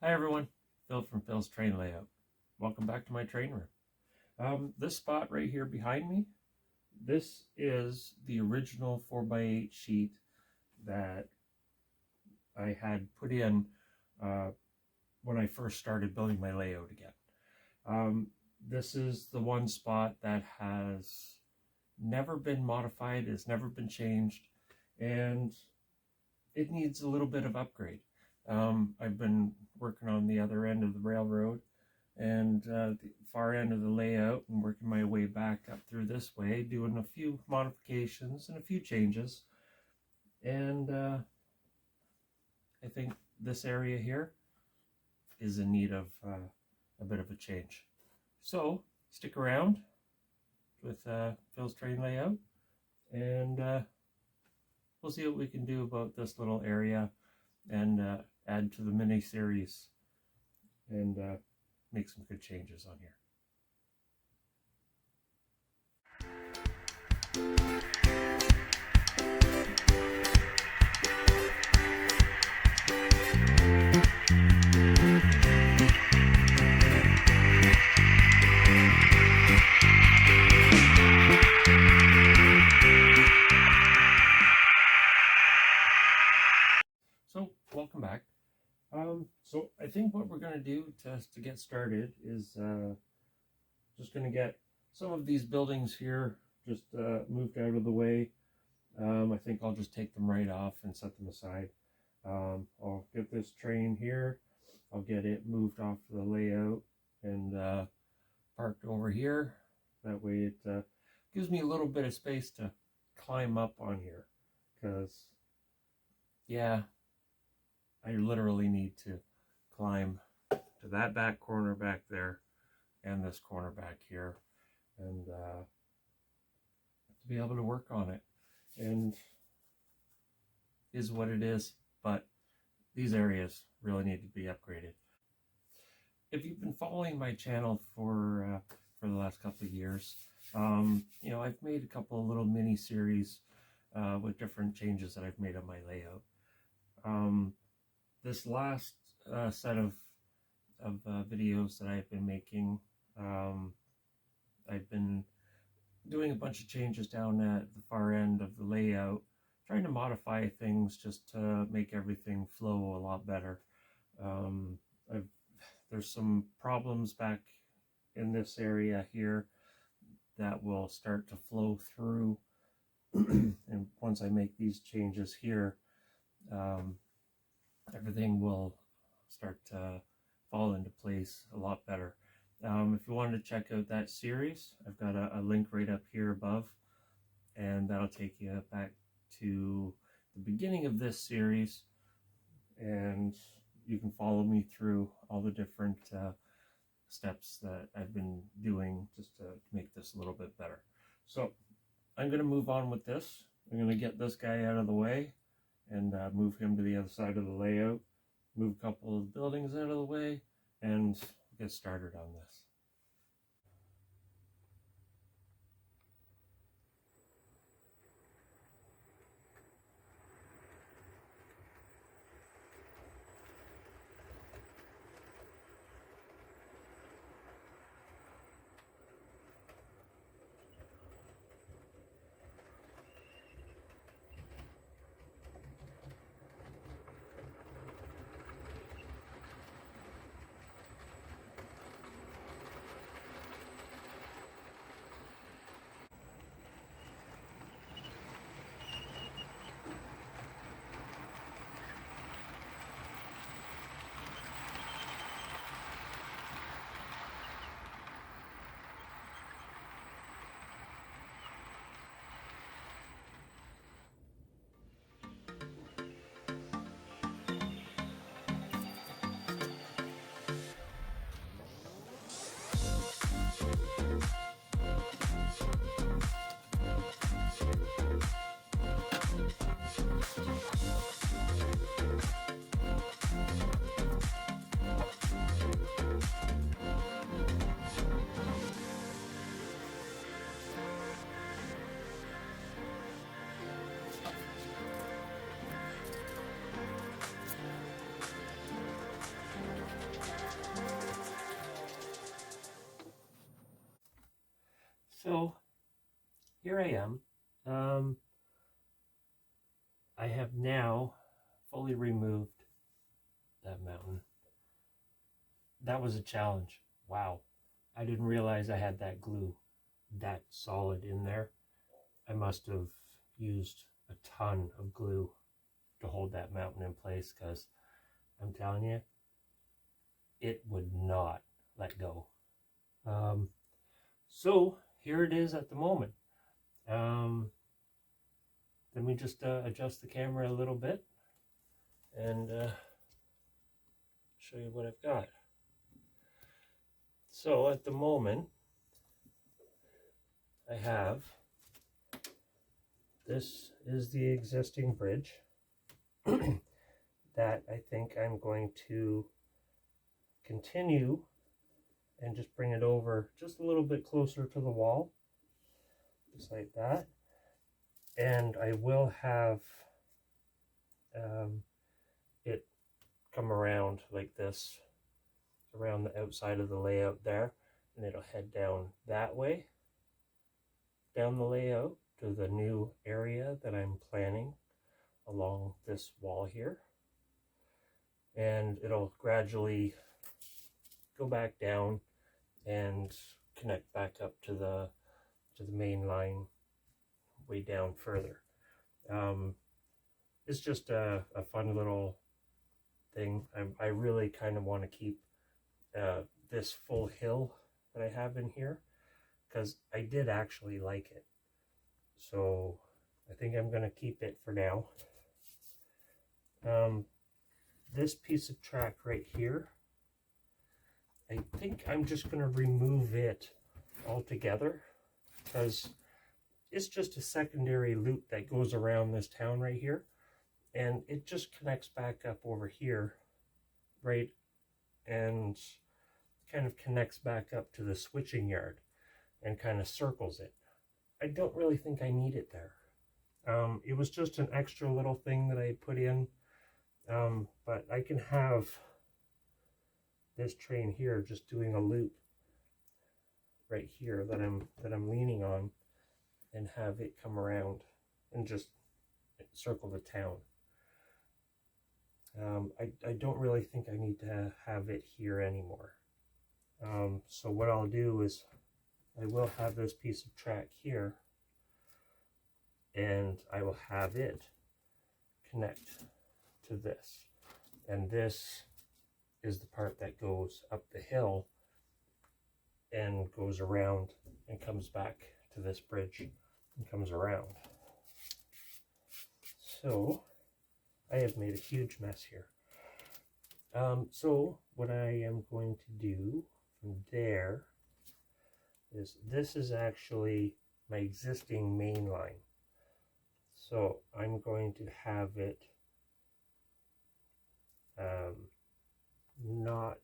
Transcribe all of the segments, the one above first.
Hi everyone, Phil from Phil's Train Layout. Welcome back to my train room. This spot right here behind me, this is the original 4x8 sheet that I had put in when I first started building my layout again. This is the one spot that has never been modified, has never been changed, and it needs a little bit of upgrade. I've been working on the other end of the railroad and the far end of the layout and working my way back up through this way, doing a few modifications and a few changes. And I think this area here is in need of a bit of a change. So stick around with Phil's Train Layout, and we'll see what we can do about this little area and add to the mini series and make some good changes on here. So welcome back. So I think what we're going to do to get started is just going to get some of these buildings here just moved out of the way. I think I'll just take them right off and set them aside. I'll get this train here. I'll get it moved off the layout and parked over here. That way it gives me a little bit of space to climb up on here, because yeah, I literally need to climb to that back corner back there and this corner back here, and to be able to work on it. And is what it is, but these areas really need to be upgraded. If you've been following my channel for the last couple of years, you know, I've made a couple of little mini series with different changes that I've made on my layout. This last set of videos that I've been making, I've been doing a bunch of changes down at the far end of the layout, trying to modify things just to make everything flow a lot better. There's some problems back in this area here that will start to flow through and once I make these changes here, everything will start to fall into place a lot better. If you wanted to check out that series, I've got a link right up here above, and that'll take you back to the beginning of this series, and you can follow me through all the different steps that I've been doing just to make this a little bit better. So I'm going to move on with this. I'm going to get this guy out of the way and move him to the other side of the layout, move a couple of buildings out of the way, and get started on this. here I am. I have now fully removed that mountain. That was a challenge. Wow. I didn't realize I had that glue that solid in there. I must have used a ton of glue to hold that mountain in place, because I'm telling you, it would not let go. So here it is at the moment. Let me just adjust the camera a little bit and show you what I've got. So at the moment, I have, this is the existing bridge that I think I'm going to continue and just bring it over just a little bit closer to the wall, just like that. And I will have it come around like this, around the outside of the layout there, and it'll head down that way, down the layout to the new area that I'm planning along this wall here. And it'll gradually go back down and connect back up to the main line way down further. It's just a fun little thing. I really kind of want to keep this full hill that I have in here, because I did actually like it. So I think I'm going to keep it for now. This piece of track right here, I think I'm just going to remove it altogether, because it's just a secondary loop that goes around this town right here, and it just connects back up over here, right, and kind of connects back up to the switching yard and kind of circles it. I don't really think I need it there. It was just an extra little thing that I put in, but I can have this train here just doing a loop right here that I'm leaning on, and have it come around and just circle the town. I don't really think I need to have it here anymore. So what I'll do is I will have this piece of track here, and I will have it connect to this. And this is the part that goes up the hill and goes around and comes back to this bridge and comes around. So I have made a huge mess here. So what I am going to do from there is, this is actually my existing main line. So I'm going to have it not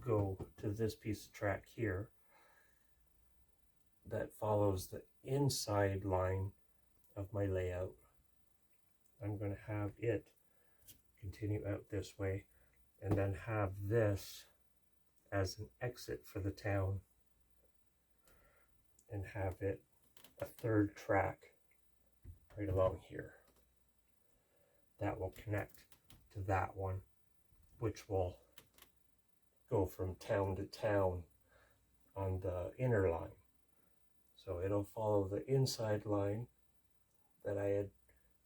go to this piece of track here that follows the inside line of my layout. I'm going to have it continue out this way, and then have this as an exit for the town, and have it a third track right along here that will connect to that one, which will go from town to town on the inner line. So it'll follow the inside line that I had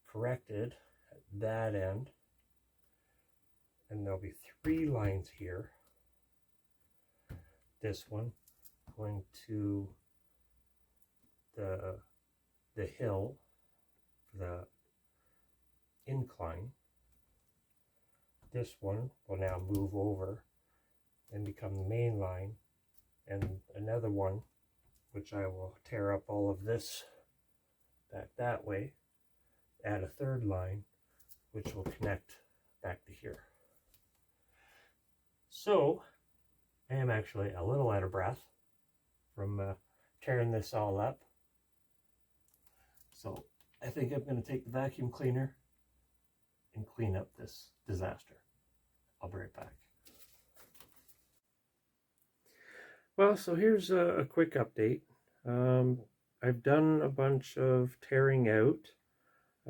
corrected at that end, and there'll be 3 lines here. This one going to the hill, the incline. This one will now move over and become the main line, and another one, which I will tear up all of this back that way, add a third line, which will connect back to here. So I am actually a little out of breath from tearing this all up. So I think I'm going to take the vacuum cleaner and clean up this disaster. I'll be right back. Well, so here's a quick update. I've done a bunch of tearing out.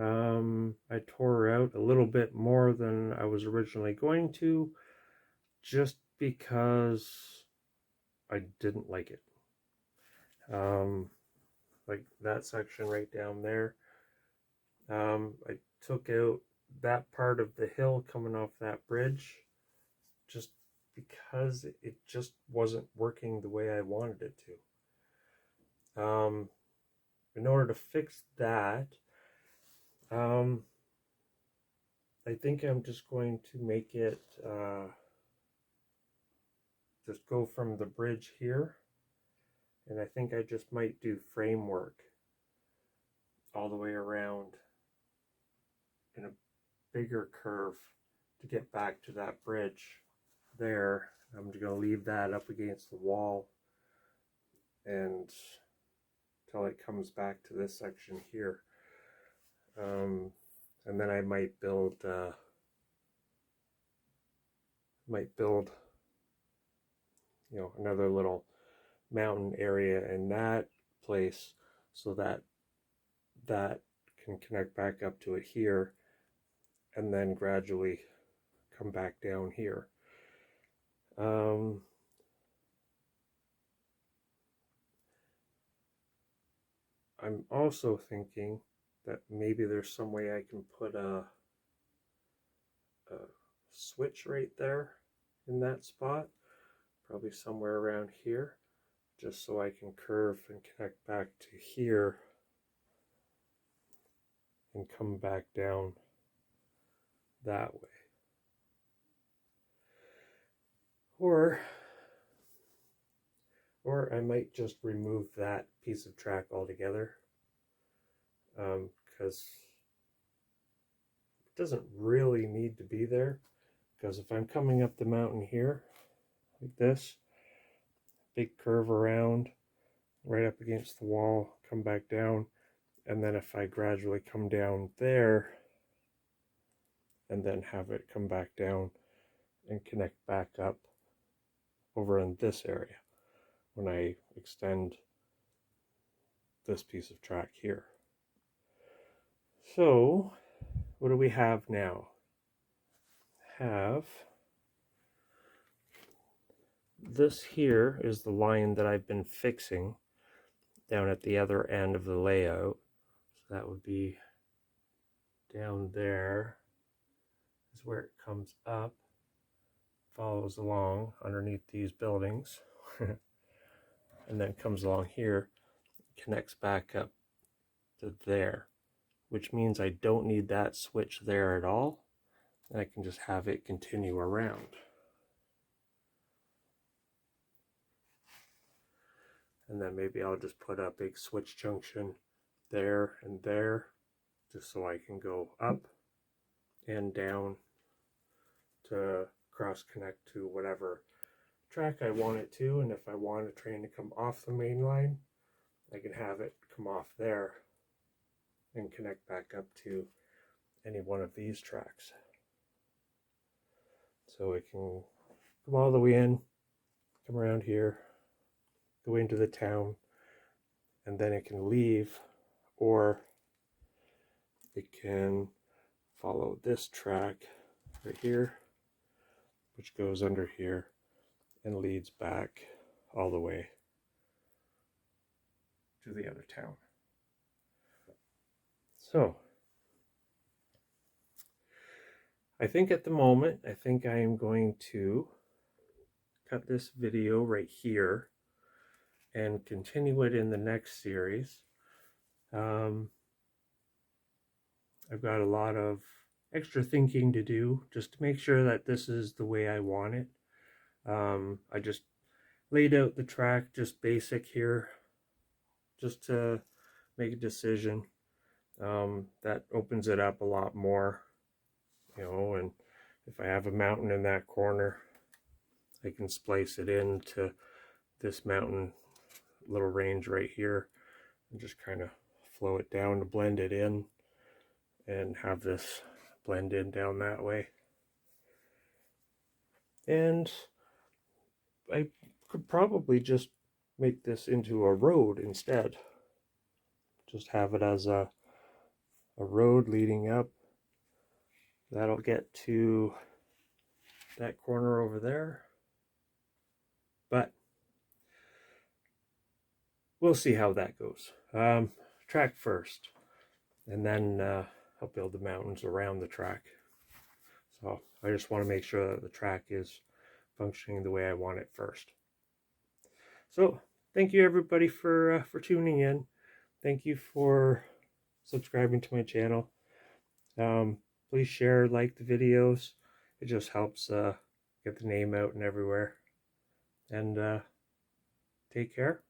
I tore out a little bit more than I was originally going to, just because I didn't like it. Like that section right down there. I took out that part of the hill coming off that bridge just because it just wasn't working the way I wanted it to. In order to fix that, I think I'm just going to make it just go from the bridge here, and I think I just might do framework all the way around in a bigger curve to get back to that bridge there. I'm going to leave that up against the wall and until it comes back to this section here. And then I might build another little mountain area in that place so that that can connect back up to it here and then gradually come back down here. I'm also thinking that maybe there's some way I can put a switch right there in that spot, probably somewhere around here, just so I can curve and connect back to here and come back down that way. Or I might just remove that piece of track altogether, because it doesn't really need to be there. Because if I'm coming up the mountain here, like this, big curve around, right up against the wall, come back down, and then if I gradually come down there, and then have it come back down and connect back up over in this area when I extend this piece of track here. So what do we have now? This here is the line that I've been fixing down at the other end of the layout. So that would be down there is where it comes up, follows along underneath these buildings, and then comes along here, connects back up to there, which means I don't need that switch there at all. And I can just have it continue around. And then maybe I'll just put a big switch junction there and there, just so I can go up and down to cross connect to whatever track I want it to. And if I want a train to come off the main line, I can have it come off there and connect back up to any one of these tracks. So it can come all the way in, come around here, go into the town, and then it can leave, or it can follow this track right here, which goes under here and leads back all the way to the other town. So I think at the moment, I think I am going to cut this video right here and continue it in the next series. I've got a lot of extra thinking to do just to make sure that this is the way I want it. I just laid out the track just basic here just to make a decision. That opens it up a lot more, and if I have a mountain in that corner, I can splice it into this mountain little range right here and just kind of flow it down to blend it in and have this blend in down that way. And I could probably just make this into a road instead. just have it as a road leading up. That'll get to that corner over there. But we'll see how that goes. Track first, and then I'll build the mountains around the track. So I just want to make sure that the track is functioning the way I want it first. So thank you everybody for tuning in. Thank you for subscribing to my channel. Please share, like the videos. It just helps get the name out and everywhere. And take care.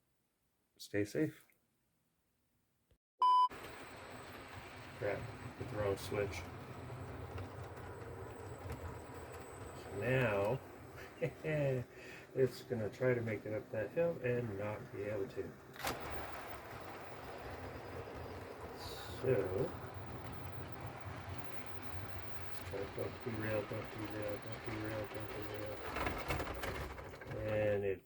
Stay safe. Crap, hit the wrong switch. So now it's gonna try to make it up that hill and not be able to. So don't derail, don't derail, don't derail, don't derail. And it.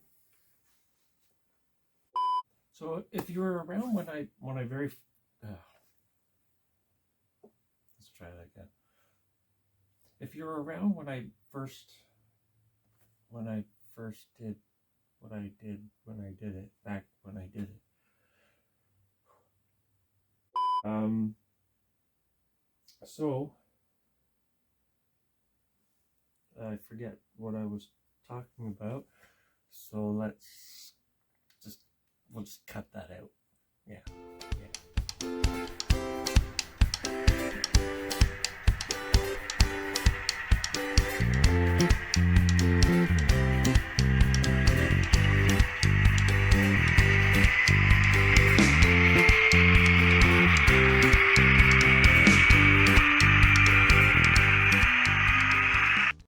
So if you were around when I very let's try that again. If you were around when I first did what I did when I did it, back when I did it. So I forget what I was talking about. So we'll just cut that out. Yeah.